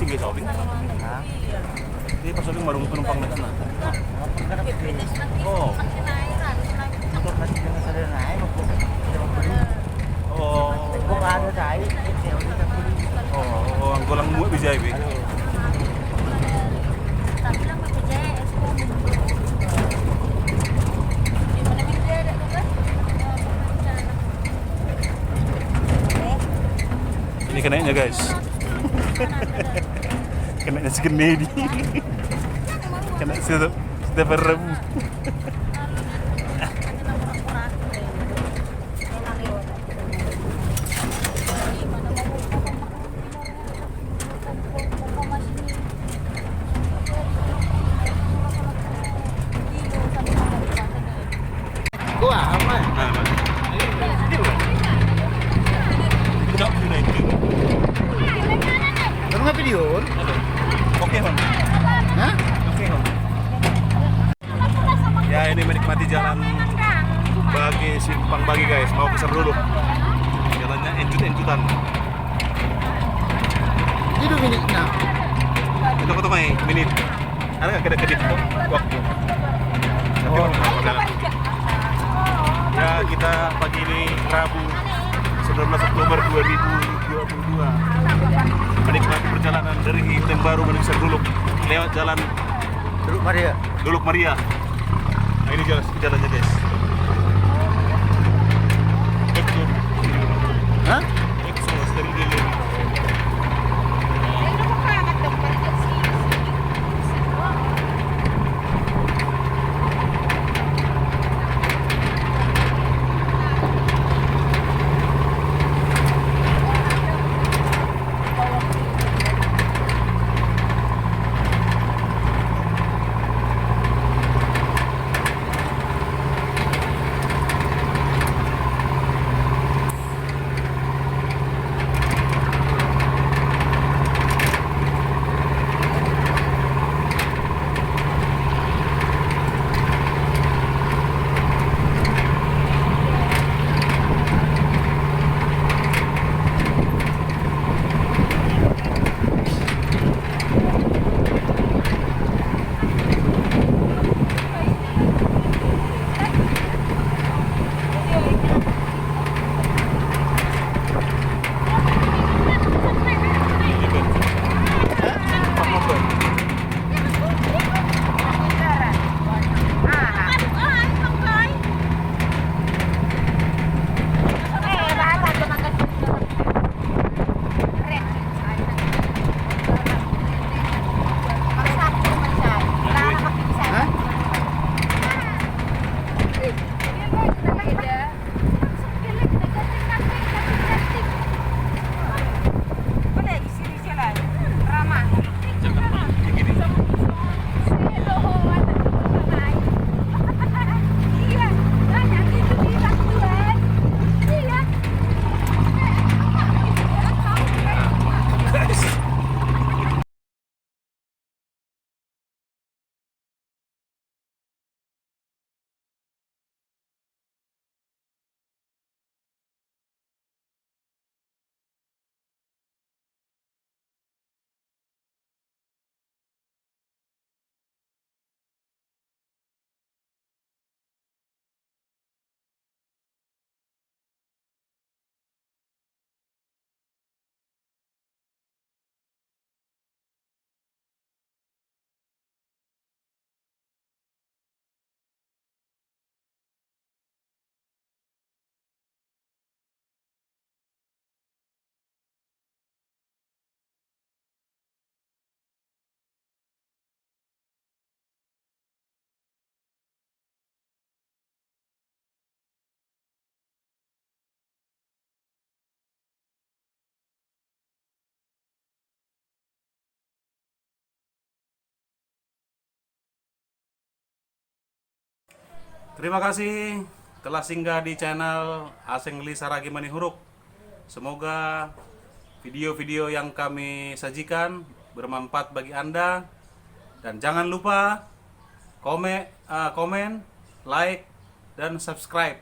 singgah shopping. Ini pas shopping baru penumpang na sana. Oh. Motor kasi na sa rin Oh. Kung ano tayo, Oh, ang gulang mo bisa ibi. Tapi lang BPJS ko. Ini kenanya guys. Kenanya segini di. Kena sudah berrebu. gua apa? Baru nggak video? Oke, Hon. Hah? Oke, Hon. Ya, ini menikmati jalan bagi simpang bagi guys, mau ke Serduluk. Jalannya encut-encutan. Itu miliknya. Itu foto mai menit. Ada nggak kedip tuh waktu? Tapi jalan. Ya, kita pagi ini Rabu 19 Oktober 2022 menikmati perjalanan dari Ipteng Baru menuju Serduluk lewat jalan Duduk Maria. Duluk Maria. Nah, ini jalannya guys. Hah? Exos dari Deli. Terima kasih telah singgah di channel Asengli Saragi Manihuruk. Semoga video-video yang kami sajikan bermanfaat bagi Anda. Dan jangan lupa komen, like, dan subscribe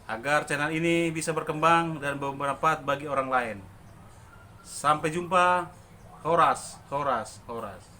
agar channel ini bisa berkembang dan bermanfaat bagi orang lain. Sampai jumpa. Horas.